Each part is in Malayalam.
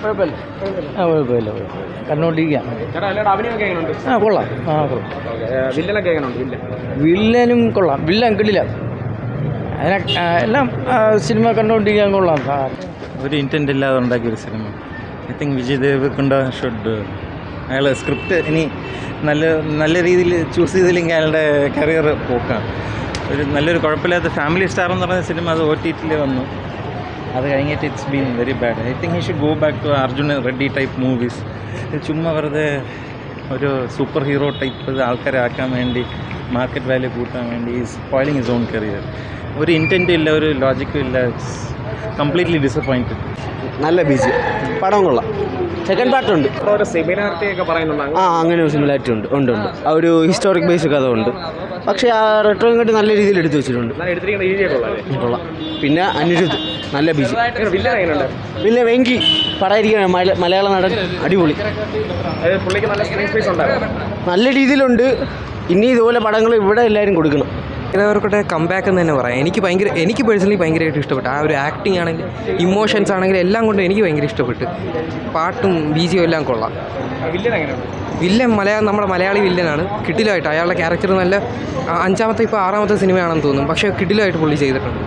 കുഴപ്പമില്ല കണ്ടുകൊണ്ടിരിക്കാം. കൊള്ളാം. വില്ലനും കൊള്ളാം. വില്ലൻ കിടില. അതിനെ എല്ലാം സിനിമ കണ്ടുകൊണ്ടിരിക്കാൻ കൊള്ളാം. ഒരു ഇൻറ്റൻറ്റ് ഇല്ലാതെ ഉണ്ടാക്കിയൊരു സിനിമ. I think Vijay Deverakonda should അയാൾ സ്ക്രിപ്റ്റ് ഇനി നല്ല രീതിയിൽ ചൂസ് ചെയ്തില്ലെങ്കിൽ അയാളുടെ കരിയർ പോക്കാണ്. നല്ലൊരു കുഴപ്പമില്ലാത്ത ഫാമിലി സ്റ്റാർ എന്ന് പറയുന്ന സിനിമ അത് OTT വന്നു. അത് കഴിഞ്ഞിട്ട് it's been very bad. I think he should go back to Arjun Reddy type movies. ചുമ്മാ വെറുതെ ഒരു സൂപ്പർ ഹീറോ ടൈപ്പ് ആൾക്കാരെ ആക്കാൻ വേണ്ടി മാർക്കറ്റ് വാല്യൂ കൂട്ടാൻ വേണ്ടി is spoiling his own career. ഒരു ഇൻറ്റൻറ്റും ഇല്ല, ഒരു ലോജിക്കും ഇല്ല. It's completely disappointed. നല്ല ബീച്ച് പടം കൊള്ളാം. സെക്കൻഡ് പാർട്ടുണ്ട്. അങ്ങനെ ഒരു സിമിലാരിറ്റി ഉണ്ട്. ആ ഒരു ഹിസ്റ്റോറിക് ബേസ് കഥ ഉണ്ട്. പക്ഷേ ആ റെട്രോയും കണ്ടി നല്ല രീതിയിൽ എടുത്തു വെച്ചിട്ടുണ്ട്. കൊള്ളാം. പിന്നെ അനിരുദ്ധ് നല്ല ബീച്ച്. പിന്നെ വെങ്കി പറയാതിരിക്കുകയാണ്. മലയാള നടൻ അടിപൊളി. നല്ല രീതിയിലുണ്ട്. ഇനി ഇതുപോലെ പടങ്ങൾ ഇവിടെ എല്ലാവരും കൊടുക്കണം. ഇതവർക്കൊക്കെ കംബാക്ക് എന്ന് തന്നെ പറയാം. എനിക്ക് പേഴ്സണലി ഭയങ്കരമായിട്ട് ഇഷ്ടപ്പെട്ടു. ആ ഒരു ആക്ടിങ് ആണെങ്കിൽ ഇമോഷൻസ് ആണെങ്കിലും എല്ലാം കൊണ്ടും എനിക്ക് ഭയങ്കര ഇഷ്ടപ്പെട്ടു. പാട്ടും BGM എല്ലാം കൊള്ളാം. വില്ലൻ നമ്മുടെ മലയാളി വില്ലനാണ്. കിടിലമായിട്ട് അയാളുടെ ക്യാരക്ടർ നല്ല 5ാമത്തെ ഇപ്പോൾ 6ാമത്തെ സിനിമയാണെന്ന് തോന്നുന്നു. പക്ഷേ കിടിലമായിട്ട് പുള്ളി ചെയ്തിട്ടുണ്ട്.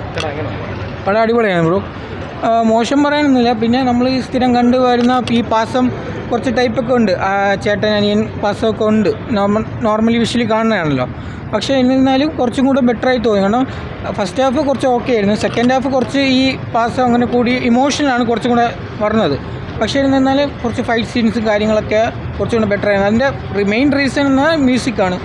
പടം അടിപൊളിയാണ് ബ്രോ. മോശം പറയാനൊന്നുമില്ല. പിന്നെ നമ്മൾ ഈ സ്ഥിരം കണ്ടുവരുന്ന ഈ പാസം കുറച്ച് ടൈപ്പൊക്കെ ഉണ്ട്. ചേട്ടൻ അനിയൻ പാസമൊക്കെ ഉണ്ട്. നോർമലി വിഷ്വലി കാണുന്നതാണല്ലോ. പക്ഷേ എന്നിരുന്നാലും കുറച്ചും കൂടെ ബെറ്ററായി തോന്നി. കാരണം ഫസ്റ്റ് ഹാഫ് കുറച്ച് ഓക്കെ ആയിരുന്നു. സെക്കൻഡ് ഹാഫ് കുറച്ച് ഈ പാസം അങ്ങനെ കൂടി ഇമോഷനാണ് കുറച്ചും കൂടെ പറഞ്ഞത്. പക്ഷേ എന്നിരുന്നാലും കുറച്ച് ഫൈറ്റ് സീൻസും കാര്യങ്ങളൊക്കെ കുറച്ചും കൂടെ ബെറ്ററായിരുന്നു. അതിൻ്റെ മെയിൻ റീസൺ എന്നാൽ മ്യൂസിക്കാണ്.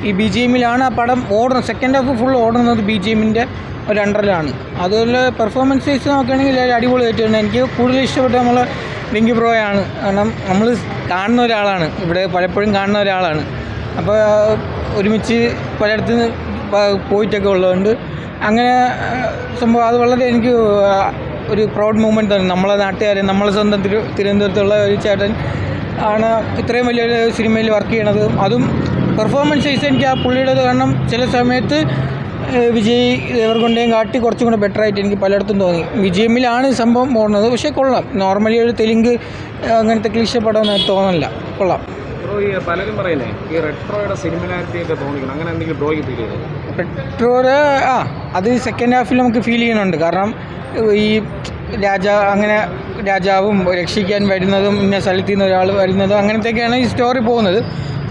ഈ BGMലാണ് ആ പടം ഓടുന്നത്. സെക്കൻഡ് ഹാഫ് ഫുൾ ഓടുന്നത് BGMൻ്റെ ഒരു അണ്ടറിലാണ്. അതുപോലെ പെർഫോമൻസ് വൈസ് നോക്കുകയാണെങ്കിൽ അടിപൊളിയായിട്ടുണ്ട്. എനിക്ക് കൂടുതൽ ഇഷ്ടപ്പെട്ട നമ്മളെ വെങ്കി ബ്രോയാണ്. കാരണം നമ്മൾ കാണുന്ന ഒരാളാണ്, ഇവിടെ പലപ്പോഴും കാണുന്ന ഒരാളാണ്. അപ്പോൾ ഒരുമിച്ച് പലയിടത്ത് പോയിട്ടൊക്കെ ഉള്ളതുകൊണ്ട് അങ്ങനെ സംഭവം അത് വളരെ എനിക്ക് ഒരു പ്രൗഡ് മൂമെൻ്റ് തന്നെ. നമ്മളെ നാട്ടുകാർ, നമ്മളെ സ്വന്തം തിരുവനന്തപുരത്തുള്ള ഒരു ചേട്ടൻ ആണ് ഇത്രയും വലിയൊരു സിനിമയിൽ വർക്ക് ചെയ്യണത്. അതും പെർഫോമൻസ് വൈസ് എനിക്ക് ആ പുള്ളിയുടെ കാരണം ചില സമയത്ത് വിജയ് ദേവരകൊണ്ടയും കാട്ടി കുറച്ചും കൂടെ ബെറ്ററായിട്ട് എനിക്ക് പലയിടത്തും തോന്നി. BGMലാണ് സംഭവം പോകുന്നത്. പക്ഷേ കൊള്ളാം. നോർമലി ഒരു തെലുങ്ക് അങ്ങനത്തെ ക്ലീശ പടമൊന്നും തോന്നില്ല. കൊള്ളാം. പലരും പറയുന്നേ ഈ റെട്രോയുടെ സിനിമലാരിറ്റി ഒക്കെ തോന്നിക്കണം. അങ്ങനെ എന്തെങ്കിലും ഡ്രോയിങ് ഫീൽ ചെയ്തത്? റെട്രോയുടെ അത് സെക്കൻഡ് ഹാഫിൽ നമുക്ക് ഫീൽ ചെയ്യുന്നുണ്ട്. കാരണം ഈ രാജാവും രക്ഷിക്കാൻ വരുന്നതും ഇന്ന സ്ഥലത്ത് നിന്ന് ഒരാൾ വരുന്നതും അങ്ങനത്തെയൊക്കെയാണ് ഈ സ്റ്റോറി പോകുന്നത്.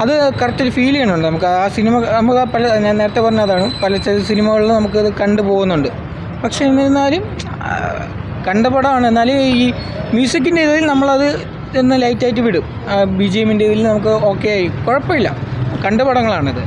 അത് കറക്റ്റ് ഫീൽ ചെയ്യുന്നുണ്ട് നമുക്ക്. ആ സിനിമ നമുക്ക് ഞാൻ നേരത്തെ പറഞ്ഞതാണ്, പല സിനിമകളിൽ നമുക്കത് കണ്ടുപോകുന്നുണ്ട്. പക്ഷേ എന്നിരുന്നാലും കണ്ട പടമാണ്. എന്നാലും ഈ മ്യൂസിക്കിൻ്റെ ഇതിൽ നമ്മളത് ഒന്ന് ലൈറ്റായിട്ട് വിടും. BGMൻ്റെ ഇതിൽ നമുക്ക് ഓക്കെ ആയി, കുഴപ്പമില്ല. കണ്ട പടങ്ങളാണിത്.